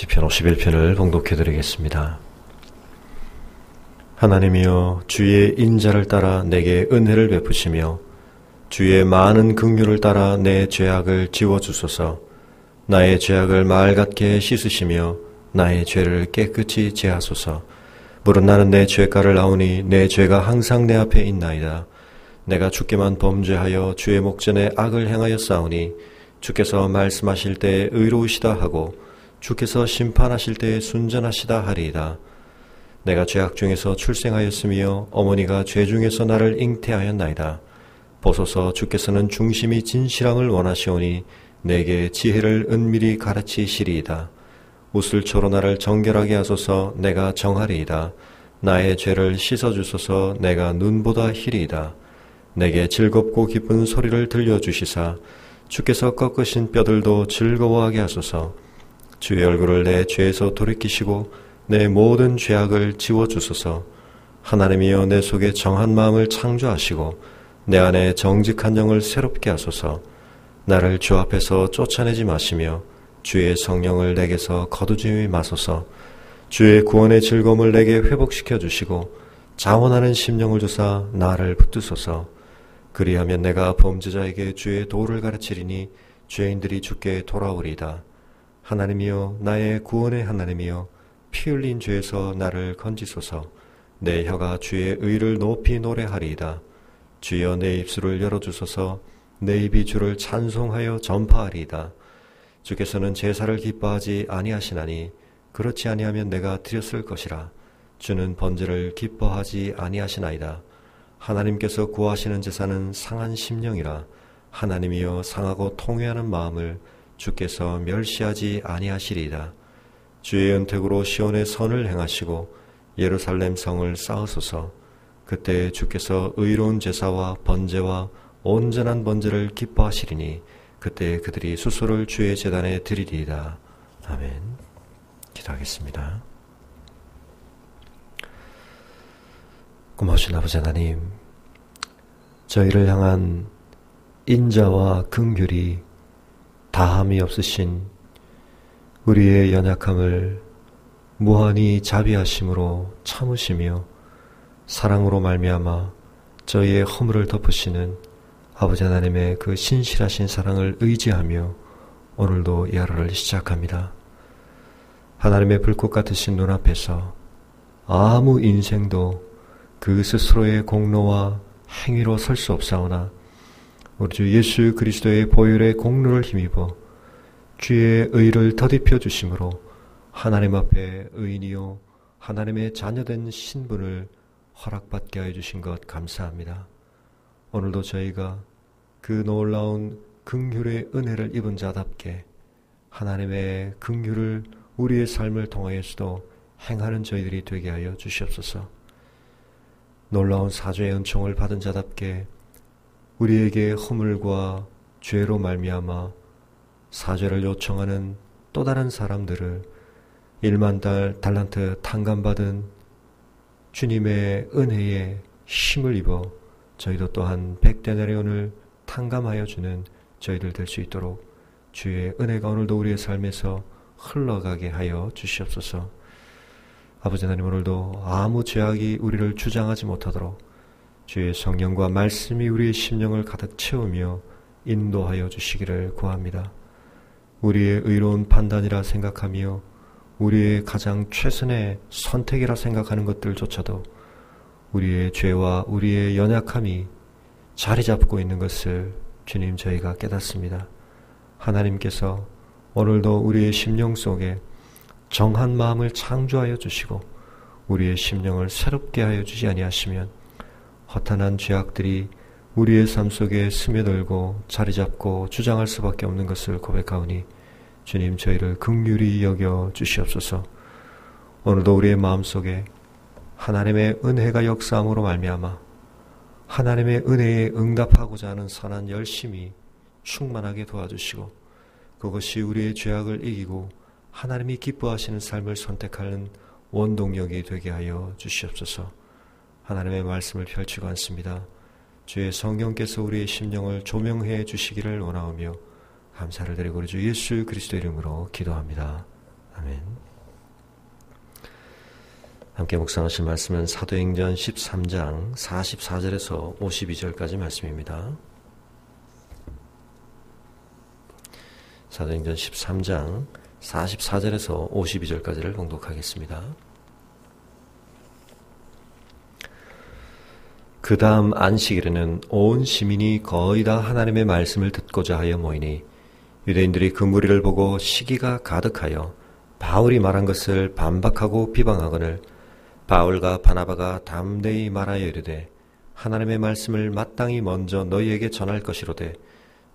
시편 51편을 봉독해 드리겠습니다. 하나님이여, 주의 인자를 따라 내게 은혜를 베푸시며 주의 많은 긍휼을 따라 내 죄악을 지워주소서. 나의 죄악을 말 같게 씻으시며 나의 죄를 깨끗이 제하소서. 물은 나는 내 죄가를 아오니 내 죄가 항상 내 앞에 있나이다. 내가 주께만 범죄하여 주의 목전에 악을 행하여 싸우니 주께서 말씀하실 때 의로우시다 하고 주께서 심판하실 때 순전하시다 하리이다. 내가 죄악 중에서 출생하였으며 어머니가 죄 중에서 나를 잉태하였나이다. 보소서, 주께서는 중심이 진실함을 원하시오니 내게 지혜를 은밀히 가르치시리이다. 우슬초로 나를 정결하게 하소서. 내가 정하리이다. 나의 죄를 씻어주소서. 내가 눈보다 희리이다. 내게 즐겁고 기쁜 소리를 들려주시사 주께서 꺾으신 뼈들도 즐거워하게 하소서. 주의 얼굴을 내 죄에서 돌이키시고 내 모든 죄악을 지워주소서. 하나님이여, 내 속에 정한 마음을 창조하시고 내 안에 정직한 영을 새롭게 하소서. 나를 주 앞에서 쫓아내지 마시며 주의 성령을 내게서 거두지 마소서. 주의 구원의 즐거움을 내게 회복시켜 주시고 자원하는 심령을 주사 나를 붙드소서. 그리하면 내가 범죄자에게 주의 도를 가르치리니 죄인들이 주께 돌아오리이다. 하나님이여, 나의 구원의 하나님이여, 피 흘린 죄에서 나를 건지소서. 내 혀가 주의 의를 높이 노래하리이다. 주여, 내 입술을 열어주소서. 내 입이 주를 찬송하여 전파하리이다. 주께서는 제사를 기뻐하지 아니하시나니 그렇지 아니하면 내가 드렸을 것이라. 주는 번제를 기뻐하지 아니하시나이다. 하나님께서 구하시는 제사는 상한 심령이라. 하나님이여, 상하고 통회하는 마음을 주께서 멸시하지 아니하시리이다. 주의 은택으로 시온의 선을 행하시고 예루살렘 성을 쌓으소서. 그때 주께서 의로운 제사와 번제와 온전한 번제를 기뻐하시리니 그때 그들이 수소를 주의 제단에 드리리이다. 아멘. 기도하겠습니다. 고마우신 아버지 하나님, 저희를 향한 인자와 긍휼이 다함이 없으신 우리의 연약함을 무한히 자비하심으로 참으시며 사랑으로 말미암아 저희의 허물을 덮으시는 아버지 하나님의 그 신실하신 사랑을 의지하며 오늘도 이 하루를 시작합니다. 하나님의 불꽃 같으신 눈앞에서 아무 인생도 그 스스로의 공로와 행위로 설 수 없사오나 우리 주 예수 그리스도의 보혈의 공로를 힘입어 주의 의를 더딥혀 주심으로 하나님 앞에 의인이요 하나님의 자녀된 신분을 허락받게 하여 주신 것 감사합니다. 오늘도 저희가 그 놀라운 긍휼의 은혜를 입은 자답게 하나님의 긍휼을 우리의 삶을 통하여서도 행하는 저희들이 되게 하여 주시옵소서. 놀라운 사죄의 은총을 받은 자답게 우리에게 허물과 죄로 말미암아 사죄를 요청하는 또 다른 사람들을 1만 달란트 탕감받은 주님의 은혜에 힘을 입어 저희도 또한 100데나리온을 탕감하여 주는 저희들 될 수 있도록 주의 은혜가 오늘도 우리의 삶에서 흘러가게 하여 주시옵소서. 아버지 하나님, 오늘도 아무 죄악이 우리를 주장하지 못하도록 주의 성령과 말씀이 우리의 심령을 가득 채우며 인도하여 주시기를 구합니다. 우리의 의로운 판단이라 생각하며 우리의 가장 최선의 선택이라 생각하는 것들조차도 우리의 죄와 우리의 연약함이 자리 잡고 있는 것을 주님 저희가 깨닫습니다. 하나님께서 오늘도 우리의 심령 속에 정한 마음을 창조하여 주시고 우리의 심령을 새롭게 하여 주지 아니하시면 허탄한 죄악들이 우리의 삶 속에 스며들고 자리 잡고 주장할 수밖에 없는 것을 고백하오니 주님 저희를 긍휼히 여겨 주시옵소서. 오늘도 우리의 마음속에 하나님의 은혜가 역사함으로 말미암아 하나님의 은혜에 응답하고자 하는 선한 열심이 충만하게 도와주시고 그것이 우리의 죄악을 이기고 하나님이 기뻐하시는 삶을 선택하는 원동력이 되게 하여 주시옵소서. 하나님의 말씀을 펼치고 앉습니다. 주의 성령께서 우리의 심령을 조명해 주시기를 원하오며 감사를 드리고 우리 주 예수 그리스도 이름으로 기도합니다. 아멘. 함께 묵상하실 말씀은 사도행전 13장 44절에서 52절까지 말씀입니다. 사도행전 13장 44절에서 52절까지를 봉독하겠습니다. 그 다음 안식일에는 온 시민이 거의 다 하나님의 말씀을 듣고자 하여 모이니 유대인들이 그 무리를 보고 시기가 가득하여 바울이 말한 것을 반박하고 비방하거늘 바울과 바나바가 담대히 말하여 이르되 하나님의 말씀을 마땅히 먼저 너희에게 전할 것이로되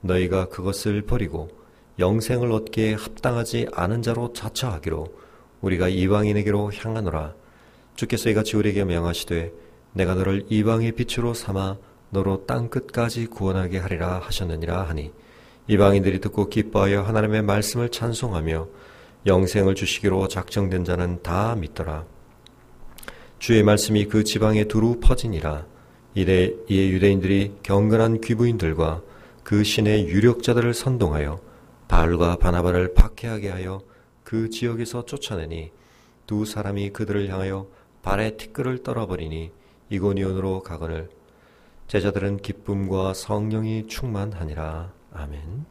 너희가 그것을 버리고 영생을 얻기에 합당하지 않은 자로 자처하기로 우리가 이방인에게로 향하노라. 주께서 이같이 우리에게 명하시되 내가 너를 이방의 빛으로 삼아 너로 땅끝까지 구원하게 하리라 하셨느니라 하니 이방인들이 듣고 기뻐하여 하나님의 말씀을 찬송하며 영생을 주시기로 작정된 자는 다 믿더라. 주의 말씀이 그 지방에 두루 퍼지니라. 이에 유대인들이 경건한 귀부인들과 그 신의 유력자들을 선동하여 바울과 바나바를 박해하게 하여 그 지역에서 쫓아내니 두 사람이 그들을 향하여 발에 티끌을 떨어버리니 이고니온으로 가거늘 제자들은 기쁨과 성령이 충만하니라. 아멘.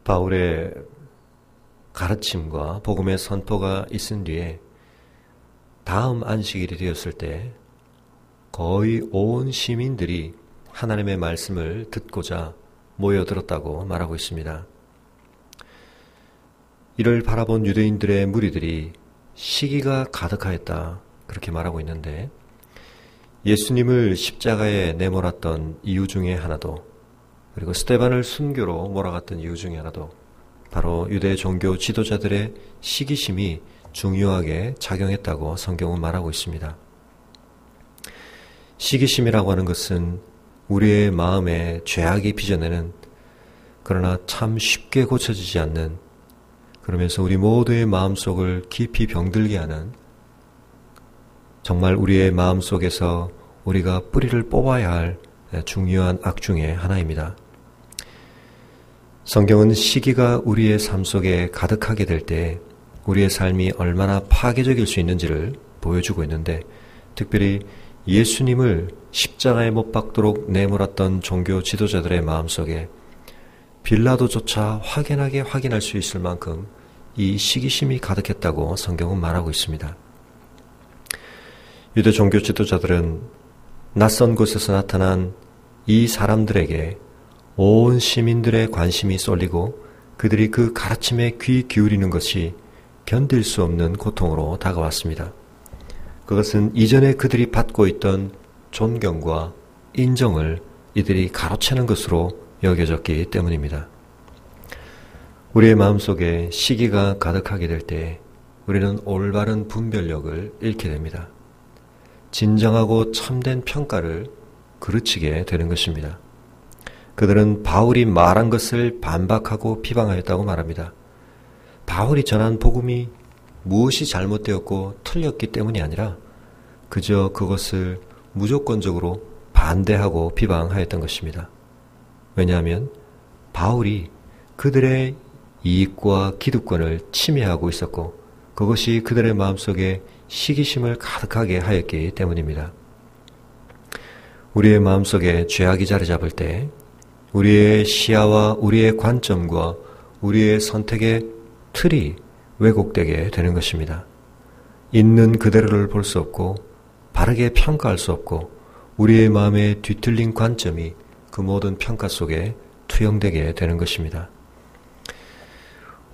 바울의 가르침과 복음의 선포가 있은 뒤에 다음 안식일이 되었을 때 거의 온 시민들이 하나님의 말씀을 듣고자 모여들었다고 말하고 있습니다. 이를 바라본 유대인들의 무리들이 시기가 가득하였다 그렇게 말하고 있는데 예수님을 십자가에 내몰았던 이유 중에 하나도 그리고 스데반을 순교로 몰아갔던 이유 중에 하나도 바로 유대 종교 지도자들의 시기심이 중요하게 작용했다고 성경은 말하고 있습니다. 시기심이라고 하는 것은 우리의 마음에 죄악이 빚어내는 그러나 참 쉽게 고쳐지지 않는 그러면서 우리 모두의 마음속을 깊이 병들게 하는 정말 우리의 마음속에서 우리가 뿌리를 뽑아야 할 중요한 악 중에 하나입니다. 성경은 시기가 우리의 삶 속에 가득하게 될 때 우리의 삶이 얼마나 파괴적일 수 있는지를 보여주고 있는데 특별히 예수님을 십자가에 못 박도록 내몰았던 종교 지도자들의 마음속에 빌라도조차 확연하게 확인할 수 있을 만큼 이 시기심이 가득했다고 성경은 말하고 있습니다. 유대 종교 지도자들은 낯선 곳에서 나타난 이 사람들에게 온 시민들의 관심이 쏠리고 그들이 그 가르침에 귀 기울이는 것이 견딜 수 없는 고통으로 다가왔습니다. 그것은 이전에 그들이 받고 있던 존경과 인정을 이들이 가로채는 것으로 여겨졌기 때문입니다. 우리의 마음속에 시기가 가득하게 될 때 우리는 올바른 분별력을 잃게 됩니다. 진정하고 참된 평가를 그르치게 되는 것입니다. 그들은 바울이 말한 것을 반박하고 비방하였다고 말합니다. 바울이 전한 복음이 무엇이 잘못되었고 틀렸기 때문이 아니라 그저 그것을 무조건적으로 반대하고 비방하였던 것입니다. 왜냐하면 바울이 그들의 이익과 기득권을 침해하고 있었고 그것이 그들의 마음속에 시기심을 가득하게 하였기 때문입니다. 우리의 마음속에 죄악이 자리 잡을 때 우리의 시야와 우리의 관점과 우리의 선택의 틀이 왜곡되게 되는 것입니다. 있는 그대로를 볼 수 없고 바르게 평가할 수 없고 우리의 마음에 뒤틀린 관점이 그 모든 평가 속에 투영되게 되는 것입니다.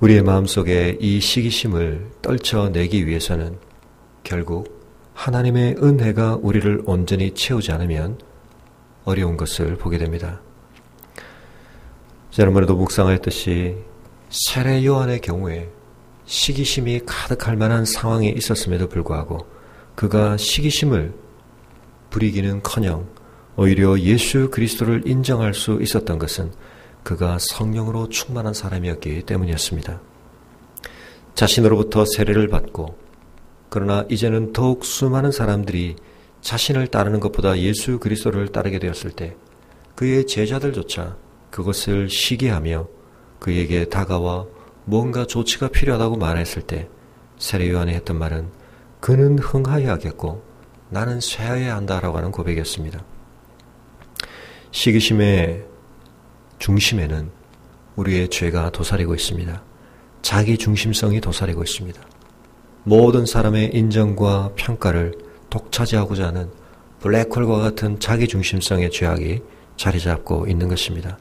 우리의 마음속에 이 시기심을 떨쳐내기 위해서는 결국 하나님의 은혜가 우리를 온전히 채우지 않으면 어려운 것을 보게 됩니다. 지난번에도 묵상하였듯이 세례 요한의 경우에 시기심이 가득할 만한 상황이 있었음에도 불구하고 그가 시기심을 부리기는커녕 오히려 예수 그리스도를 인정할 수 있었던 것은 그가 성령으로 충만한 사람이었기 때문이었습니다. 자신으로부터 세례를 받고 그러나 이제는 더욱 수많은 사람들이 자신을 따르는 것보다 예수 그리스도를 따르게 되었을 때 그의 제자들조차 그것을 시기하며 그에게 다가와 뭔가 조치가 필요하다고 말했을 때 세례 요한이 했던 말은 그는 흥하여야 하겠고 나는 쇠하여야 한다라고 하는 고백이었습니다. 시기심의 중심에는 우리의 죄가 도사리고 있습니다. 자기 중심성이 도사리고 있습니다. 모든 사람의 인정과 평가를 독차지하고자 하는 블랙홀과 같은 자기 중심성의 죄악이 자리 잡고 있는 것입니다.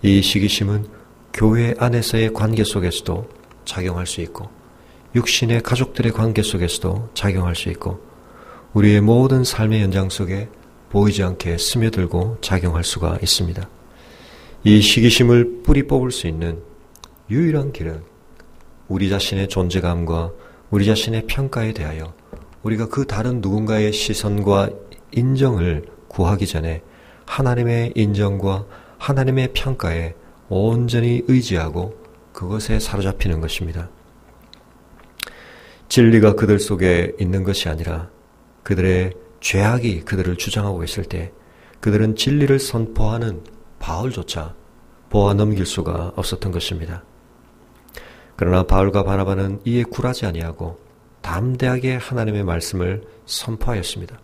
이 시기심은 교회 안에서의 관계 속에서도 작용할 수 있고 육신의 가족들의 관계 속에서도 작용할 수 있고 우리의 모든 삶의 현장 속에 보이지 않게 스며들고 작용할 수가 있습니다. 이 시기심을 뿌리 뽑을 수 있는 유일한 길은 우리 자신의 존재감과 우리 자신의 평가에 대하여 우리가 그 다른 누군가의 시선과 인정을 구하기 전에 하나님의 인정과 하나님의 평가에 온전히 의지하고 그것에 사로잡히는 것입니다. 진리가 그들 속에 있는 것이 아니라 그들의 죄악이 그들을 주장하고 있을 때 그들은 진리를 선포하는 바울조차 보아 넘길 수가 없었던 것입니다. 그러나 바울과 바나바는 이에 굴하지 아니하고 담대하게 하나님의 말씀을 선포하였습니다.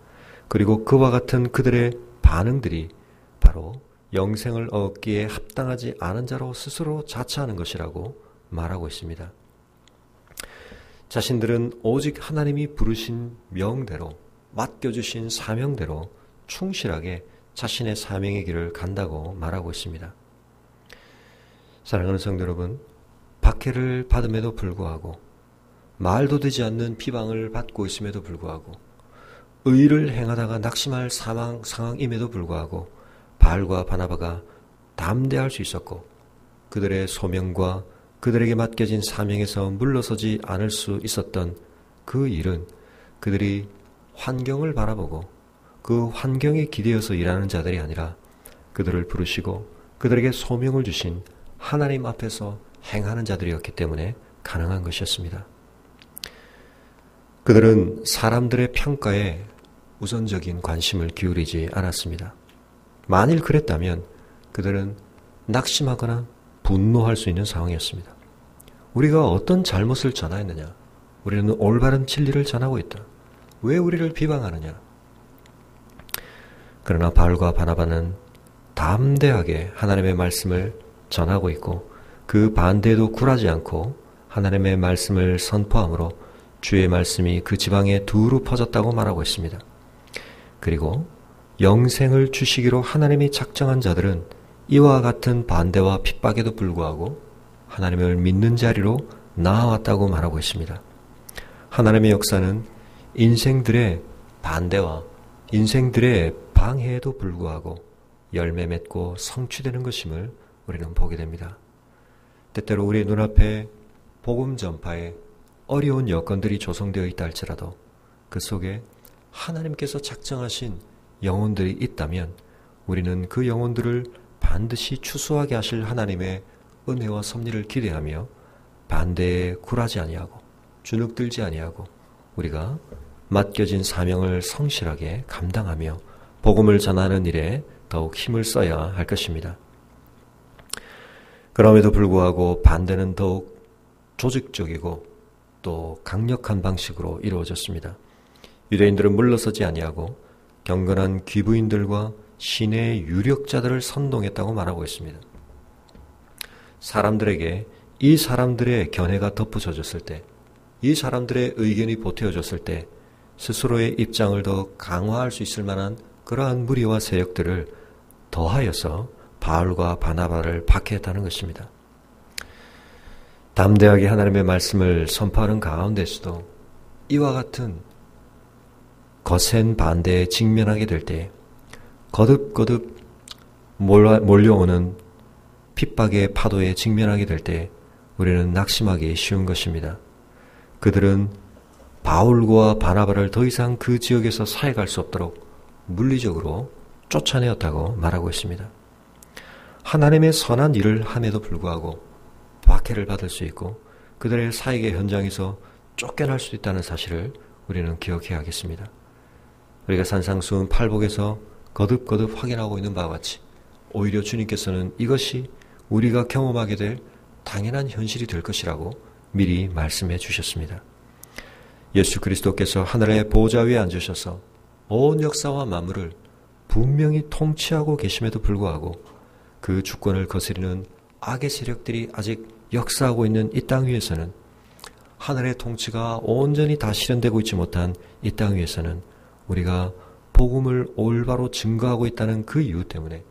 그리고 그와 같은 그들의 반응들이 바로 영생을 얻기에 합당하지 않은 자로 스스로 자처하는 것이라고 말하고 있습니다. 자신들은 오직 하나님이 부르신 명대로 맡겨주신 사명대로 충실하게 자신의 사명의 길을 간다고 말하고 있습니다. 사랑하는 성도 여러분, 박해를 받음에도 불구하고 말도 되지 않는 비방을 받고 있음에도 불구하고 의를 행하다가 낙심할 상황임에도 불구하고 바울과 바나바가 담대할 수 있었고 그들의 소명과 그들에게 맡겨진 사명에서 물러서지 않을 수 있었던 그 일은 그들이 환경을 바라보고 그 환경에 기대어서 일하는 자들이 아니라 그들을 부르시고 그들에게 소명을 주신 하나님 앞에서 행하는 자들이었기 때문에 가능한 것이었습니다. 그들은 사람들의 평가에 우선적인 관심을 기울이지 않았습니다. 만일 그랬다면 그들은 낙심하거나 분노할 수 있는 상황이었습니다. 우리가 어떤 잘못을 전하였느냐? 우리는 올바른 진리를 전하고 있다. 왜 우리를 비방하느냐? 그러나 바울과 바나바는 담대하게 하나님의 말씀을 전하고 있고 그 반대에도 굴하지 않고 하나님의 말씀을 선포함으로 주의 말씀이 그 지방에 두루 퍼졌다고 말하고 있습니다. 그리고 영생을 주시기로 하나님이 작정한 자들은 이와 같은 반대와 핍박에도 불구하고 하나님을 믿는 자리로 나아왔다고 말하고 있습니다. 하나님의 역사는 인생들의 반대와 인생들의 방해에도 불구하고 열매 맺고 성취되는 것임을 우리는 보게 됩니다. 때때로 우리의 눈앞에 복음 전파에 어려운 여건들이 조성되어 있다 할지라도 그 속에 하나님께서 작정하신 영혼들이 있다면 우리는 그 영혼들을 반드시 추수하게 하실 하나님의 은혜와 섭리를 기대하며 반대에 굴하지 아니하고 주눅들지 아니하고 우리가 맡겨진 사명을 성실하게 감당하며 복음을 전하는 일에 더욱 힘을 써야 할 것입니다. 그럼에도 불구하고 반대는 더욱 조직적이고 또 강력한 방식으로 이루어졌습니다. 유대인들은 물러서지 아니하고 경건한 귀부인들과 신의 유력자들을 선동했다고 말하고 있습니다. 사람들에게 이 사람들의 견해가 덧붙여졌을 때, 이 사람들의 의견이 보태어졌을 때 스스로의 입장을 더 강화할 수 있을 만한 그러한 무리와 세력들을 더하여서 바울과 바나바를 박해했다는 것입니다. 담대하게 하나님의 말씀을 선포하는 가운데서도 이와 같은 거센 반대에 직면하게 될 때 거듭거듭 몰려오는 핍박의 파도에 직면하게 될 때 우리는 낙심하기 쉬운 것입니다. 그들은 바울과 바나바를 더 이상 그 지역에서 사역할 수 없도록 물리적으로 쫓아내었다고 말하고 있습니다. 하나님의 선한 일을 함에도 불구하고 박해를 받을 수 있고 그들의 사역의 현장에서 쫓겨날 수 있다는 사실을 우리는 기억해야겠습니다. 우리가 산상수훈 팔복에서 거듭거듭 확인하고 있는 바와 같이 오히려 주님께서는 이것이 우리가 경험하게 될 당연한 현실이 될 것이라고 미리 말씀해 주셨습니다. 예수 그리스도께서 하늘의 보좌 위에 앉으셔서 온 역사와 만물을 분명히 통치하고 계심에도 불구하고 그 주권을 거스리는 악의 세력들이 아직 역사하고 있는 이 땅 위에서는, 하늘의 통치가 온전히 다 실현되고 있지 못한 이 땅 위에서는 우리가 복음을 올바로 증거하고 있다는 그 이유 때문에,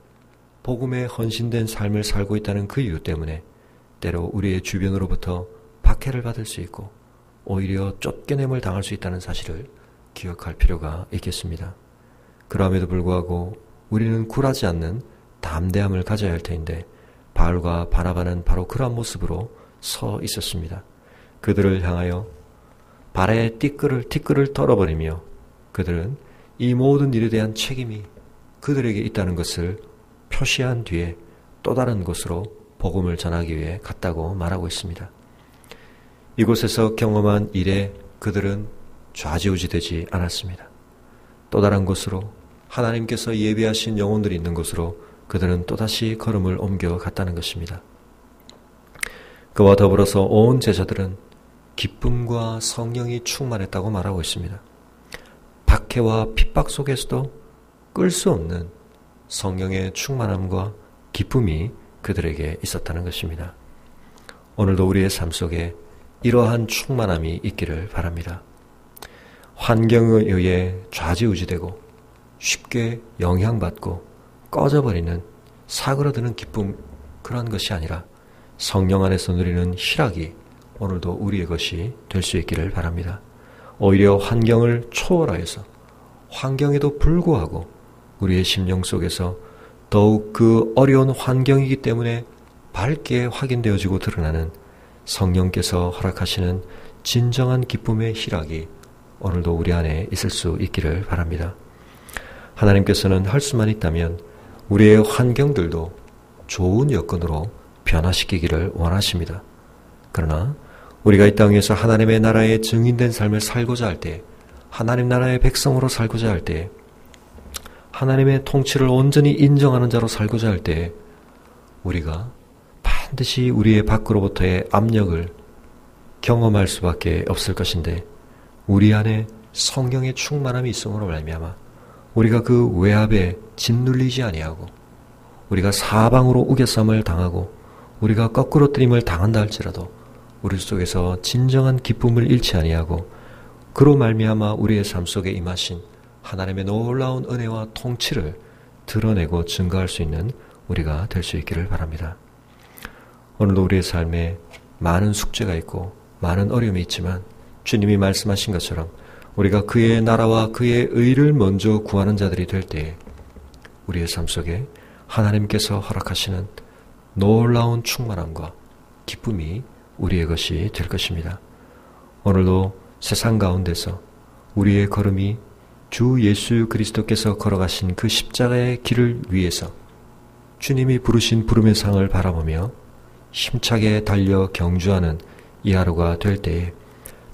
복음에 헌신된 삶을 살고 있다는 그 이유 때문에 때로 우리의 주변으로부터 박해를 받을 수 있고 오히려 쫓겨냄을 당할 수 있다는 사실을 기억할 필요가 있겠습니다. 그럼에도 불구하고 우리는 굴하지 않는 담대함을 가져야 할 터인데, 바울과 바나바는 바로 그러한 모습으로 서 있었습니다. 그들을 향하여 발에 티끌을 털어버리며 그들은 이 모든 일에 대한 책임이 그들에게 있다는 것을 표시한 뒤에 또 다른 곳으로 복음을 전하기 위해 갔다고 말하고 있습니다. 이곳에서 경험한 일에 그들은 좌지우지되지 않았습니다. 또 다른 곳으로, 하나님께서 예비하신 영혼들이 있는 곳으로 그들은 또다시 걸음을 옮겨갔다는 것입니다. 그와 더불어서 온 제자들은 기쁨과 성령이 충만했다고 말하고 있습니다. 박해와 핍박 속에서도 끌 수 없는 성령의 충만함과 기쁨이 그들에게 있었다는 것입니다. 오늘도 우리의 삶 속에 이러한 충만함이 있기를 바랍니다. 환경에 의해 좌지우지되고 쉽게 영향받고 꺼져버리는 사그러드는 기쁨, 그런 것이 아니라 성령 안에서 누리는 희락이 오늘도 우리의 것이 될 수 있기를 바랍니다. 오히려 환경을 초월하여서, 환경에도 불구하고 우리의 심령 속에서 더욱 그 어려운 환경이기 때문에 밝게 확인되어지고 드러나는 성령께서 허락하시는 진정한 기쁨의 희락이 오늘도 우리 안에 있을 수 있기를 바랍니다. 하나님께서는 할 수만 있다면 우리의 환경들도 좋은 여건으로 변화시키기를 원하십니다. 그러나 우리가 이 땅에서 하나님의 나라의 증인된 삶을 살고자 할 때, 하나님 나라의 백성으로 살고자 할 때, 하나님의 통치를 온전히 인정하는 자로 살고자 할 때 우리가 반드시 우리의 밖으로부터의 압력을 경험할 수밖에 없을 것인데, 우리 안에 성령의 충만함이 있음으로 말미암아 우리가 그 외압에 짓눌리지 아니하고, 우리가 사방으로 우겨쌈을 당하고 우리가 거꾸로뜨림을 당한다 할지라도 우리 속에서 진정한 기쁨을 잃지 아니하고, 그로 말미암아 우리의 삶 속에 임하신 하나님의 놀라운 은혜와 통치를 드러내고 증거할 수 있는 우리가 될 수 있기를 바랍니다. 오늘도 우리의 삶에 많은 숙제가 있고 많은 어려움이 있지만 주님이 말씀하신 것처럼 우리가 그의 나라와 그의 의를 먼저 구하는 자들이 될 때에 우리의 삶 속에 하나님께서 허락하시는 놀라운 충만함과 기쁨이 우리의 것이 될 것입니다. 오늘도 세상 가운데서 우리의 걸음이 주 예수 그리스도께서 걸어가신 그 십자가의 길을 위해서 주님이 부르신 부름의 상을 바라보며 힘차게 달려 경주하는 이 하루가 될 때에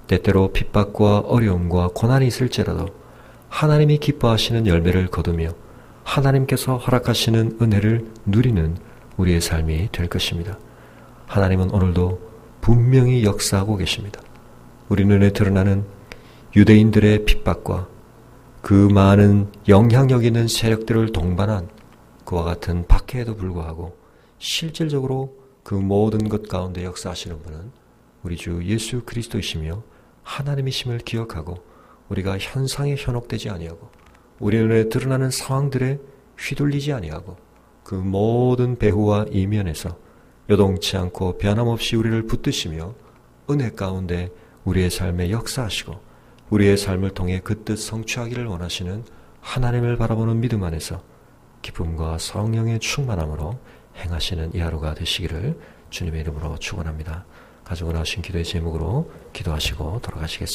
때때로 핍박과 어려움과 고난이 있을지라도 하나님이 기뻐하시는 열매를 거두며 하나님께서 허락하시는 은혜를 누리는 우리의 삶이 될 것입니다. 하나님은 오늘도 분명히 역사하고 계십니다. 우리 눈에 드러나는 유대인들의 핍박과 그 많은 영향력 있는 세력들을 동반한 그와 같은 박해에도 불구하고 실질적으로 그 모든 것 가운데 역사하시는 분은 우리 주 예수 그리스도이시며 하나님이심을 기억하고 우리가 현상에 현혹되지 아니하고 우리 눈에 드러나는 상황들에 휘둘리지 아니하고 그 모든 배후와 이면에서 요동치 않고 변함없이 우리를 붙드시며 은혜 가운데 우리의 삶에 역사하시고 우리의 삶을 통해 그 뜻 성취하기를 원하시는 하나님을 바라보는 믿음 안에서 기쁨과 성령의 충만함으로 행하시는 이 하루가 되시기를 주님의 이름으로 축원합니다. 가지고 나오신 기도의 제목으로 기도하시고 돌아가시겠습니다.